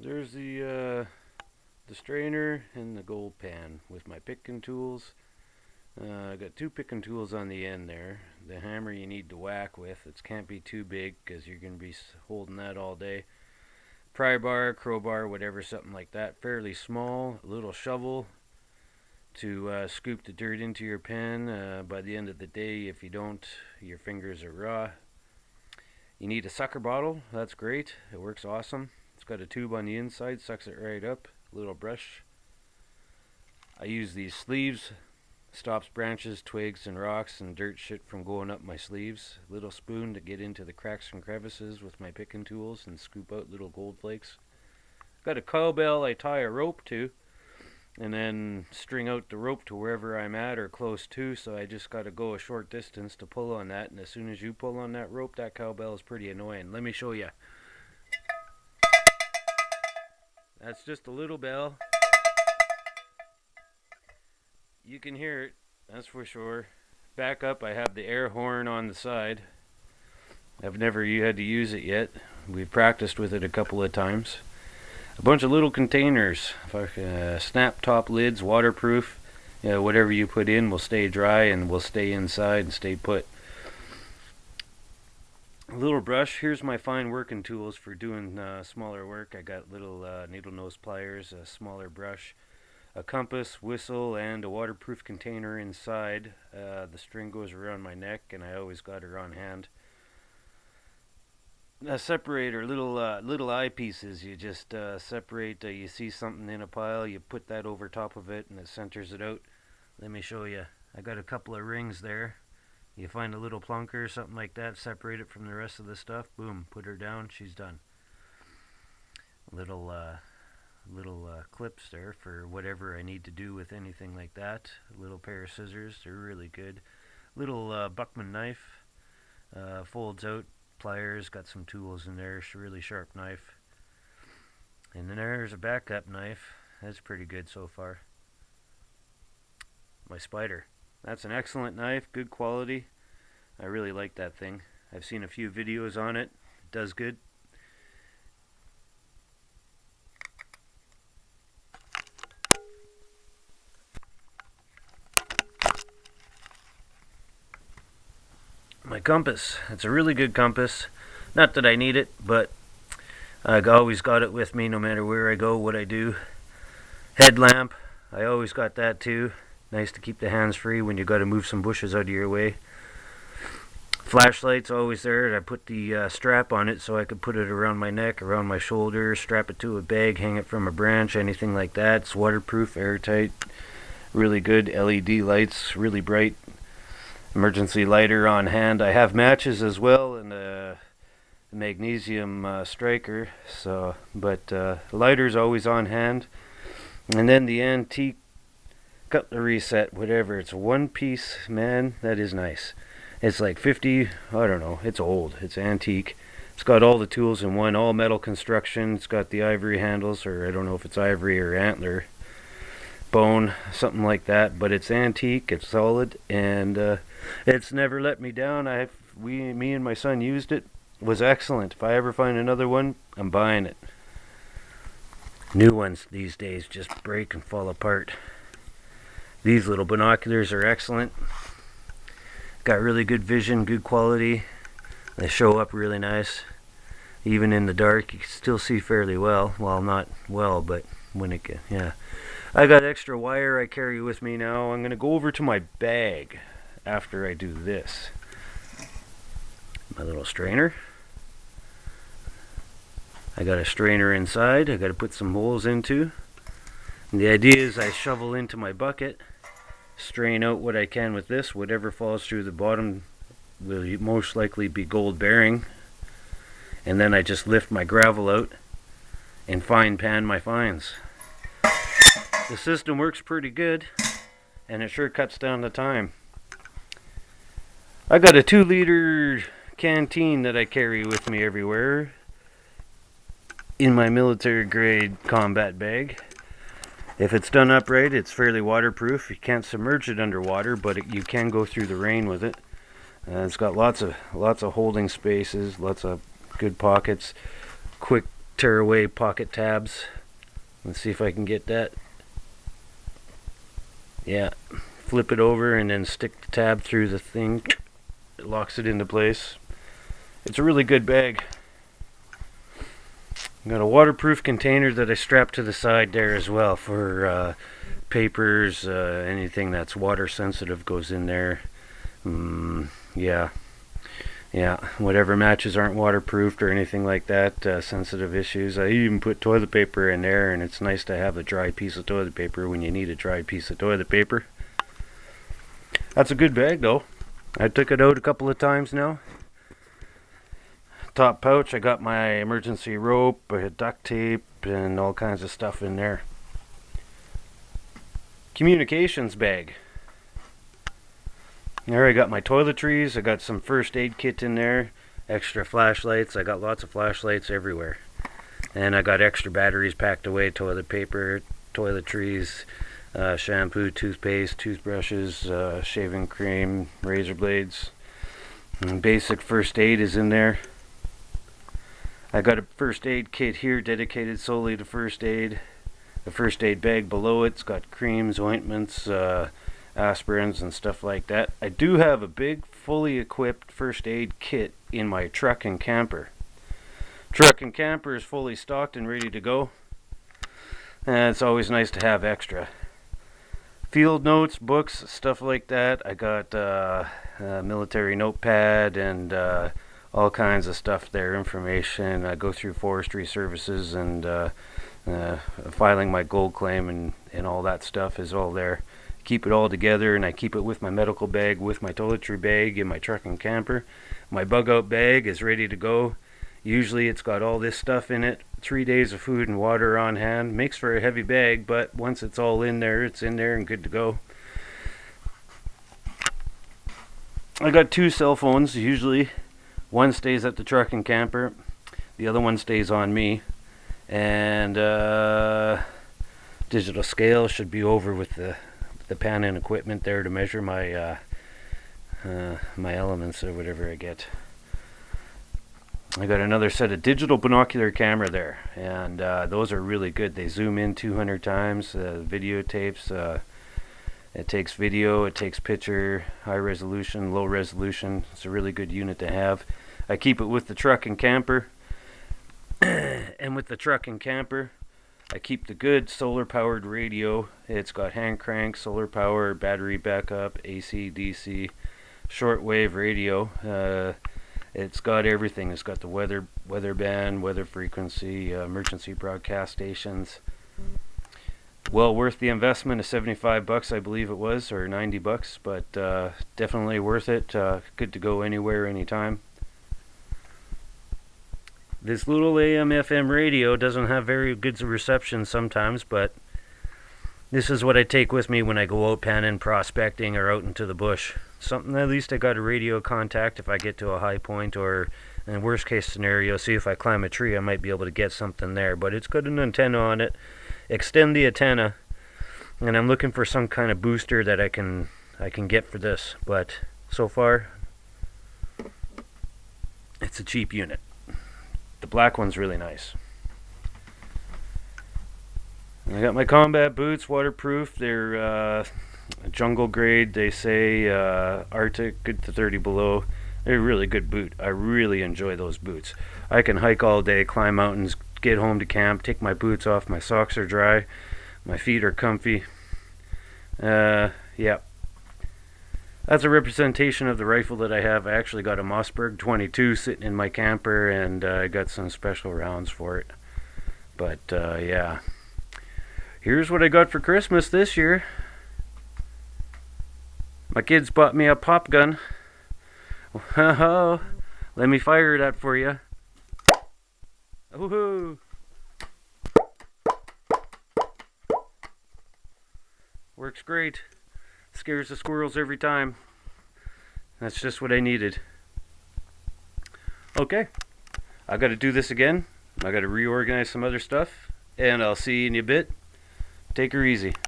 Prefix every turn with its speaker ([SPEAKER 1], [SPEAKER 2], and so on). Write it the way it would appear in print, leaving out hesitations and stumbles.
[SPEAKER 1] There's the strainer and the gold pan with my picking tools. I got two picking tools on the end there. The hammer you need to whack with. It can't be too big because you're going to be holding that all day. Pry bar, crowbar, whatever, something like that. Fairly small. A little shovel to scoop the dirt into your pen. By the end of the day, if you don't, your fingers are raw. You need a sucker bottle. That's great. It works awesome. It's got a tube on the inside, sucks it right up. A little brush. I use these sleeves. Stops branches, twigs, and rocks and dirt shit from going up my sleeves. Little spoon to get into the cracks and crevices with my picking tools and scoop out little gold flakes. Got a cowbell I tie a rope to and then string out the rope to wherever I'm at or close to, so I just got to go a short distance to pull on that, and as soon as you pull on that rope, that cowbell is pretty annoying. Let me show you. That's just a little bell. You can hear it, that's for sure. Back up, I have the air horn on the side. I've never had to use it yet. We've practiced with it a couple of times. A bunch of little containers, snap top lids, waterproof. Whatever you put in will stay dry and will stay inside and stay put. A little brush. Here's my fine working tools for doing smaller work. I got little needle nose pliers, a smaller brush, a compass, whistle, and a waterproof container inside. The string goes around my neck, and I always got her on hand. A separator, little eyepieces. You just separate. You see something in a pile, you put that over top of it, and it centers it out. Let me show you. I got a couple of rings there. You find a little plunker or something like that, separate it from the rest of the stuff. Boom, put her down. She's done. Little clips there for whatever I need to do with anything like that. A little pair of scissors. They're really good. Little Buckman knife. Folds out. Pliers, got some tools in there, really sharp knife. And then there's a backup knife. That's pretty good so far. My spider. That's an excellent knife, good quality. I really like that thing. I've seen a few videos on it. It does good. My compass. It's a really good compass. Not that I need it, but I always got it with me no matter where I go, what I do. Headlamp. I always got that too. Nice to keep the hands free when you got to move some bushes out of your way. Flashlight's always there. I put the strap on it so I could put it around my neck, around my shoulder, strap it to a bag, hang it from a branch, anything like that. It's waterproof, airtight, really good. LED lights, really bright. Emergency lighter on hand. I have matches as well and a magnesium striker. But lighter's always on hand. And then the antique cutlery set, whatever. It's a one piece, man. That is nice. It's like 50. I don't know. It's old. It's antique. It's got all the tools in one, all metal construction. It's got the ivory handles, or I don't know if it's ivory or antler. Bone, something like that, but it's antique, it's solid, and it's never let me down. Me and my son used it. It was excellent. If I ever find another one, I'm buying it. New ones these days just break and fall apart. These little binoculars are excellent. Got really good vision, good quality. They show up really nice. Even in the dark, you can still see fairly well. Well, not well, but when it gets, yeah. I got extra wire I carry with me now. I'm going to go over to my bag after I do this. My little strainer. I got a strainer inside I got to put some holes into. And the idea is I shovel into my bucket, strain out what I can with this. Whatever falls through the bottom will most likely be gold bearing. And then I just lift my gravel out and fine pan my fines. The system works pretty good, and it sure cuts down the time. I got a 2-liter canteen that I carry with me everywhere in my military grade combat bag. If it's done upright, it's fairly waterproof. You can't submerge it underwater, but you can go through the rain with it. It's got lots of holding spaces, lots of good pockets, quick tearaway pocket tabs. Let's see if I can get that. Yeah, flip it over and then stick the tab through the thing. It locks it into place. It's a really good bag. I've got a waterproof container that I strap to the side there as well for papers, anything that's water sensitive goes in there. Yeah, whatever matches aren't waterproofed or anything like that, sensitive issues. I even put toilet paper in there, and it's nice to have a dry piece of toilet paper when you need a dry piece of toilet paper. That's a good bag though. I took it out a couple of times now. Top pouch, I got my emergency rope, duct tape, and all kinds of stuff in there. Communications bag. There I got my toiletries, I got some first aid kit in there, extra flashlights, I got lots of flashlights everywhere. And I got extra batteries packed away, toilet paper, toiletries, shampoo, toothpaste, toothbrushes, shaving cream, razor blades. And basic first aid is in there. I got a first aid kit here dedicated solely to first aid. The first aid bag below it's got creams, ointments, aspirins and stuff like that. I do have a big fully equipped first aid kit in my truck and camper. Truck and camper is fully stocked and ready to go, and it's always nice to have extra. Field notes, books, stuff like that. I got a military notepad and all kinds of stuff there, information. I go through forestry services and filing my gold claim and all that stuff is all there. Keep it all together, and I keep it with my medical bag, with my toiletry bag in my truck and camper. My bug out bag is ready to go. Usually it's got all this stuff in it, 3 days of food and water on hand. Makes for a heavy bag, but once it's all in there, it's in there and good to go. I got 2 cell phones usually. One stays at the truck and camper, the other one stays on me, and digital scale should be over with the pan and equipment there to measure my my elements or whatever I get. I got another set of digital binocular camera there, and those are really good. They zoom in 200 times, videotapes. It takes video, it takes picture, high resolution, low resolution. It's a really good unit to have. I keep it with the truck and camper. And with the truck and camper, I keep the good solar powered radio. It's got hand crank, solar power, battery backup, AC, DC, shortwave radio. It's got everything. It's got the weather band, weather frequency, emergency broadcast stations. Well worth the investment of 75 bucks, I believe it was, or 90 bucks, but definitely worth it. Good to go anywhere, anytime. This little AM/FM radio doesn't have very good reception sometimes, but this is what I take with me when I go out panning, prospecting, or out into the bush. Something, at least I got a radio contact if I get to a high point, or in worst case scenario, see if I climb a tree, I might be able to get something there. But it's got an antenna on it. Extend the antenna, and I'm looking for some kind of booster that I can get for this. But so far, it's a cheap unit. The black one's really nice. And I got my combat boots, waterproof. They're jungle grade. They say Arctic, good to 30 below. They're a really good boot. I really enjoy those boots. I can hike all day, climb mountains, get home to camp, take my boots off. My socks are dry. My feet are comfy. Yeah. That's a representation of the rifle that I have. I actually got a Mossberg 22 sitting in my camper, and I got some special rounds for it. But yeah. Here's what I got for Christmas this year. My kids bought me a pop gun. Oh, let me fire that for you. Woohoo! Works great. Scares the squirrels every time. That's just what I needed. Okay, I got to do this again. I got to reorganize some other stuff, and I'll see you in a bit. Take her easy.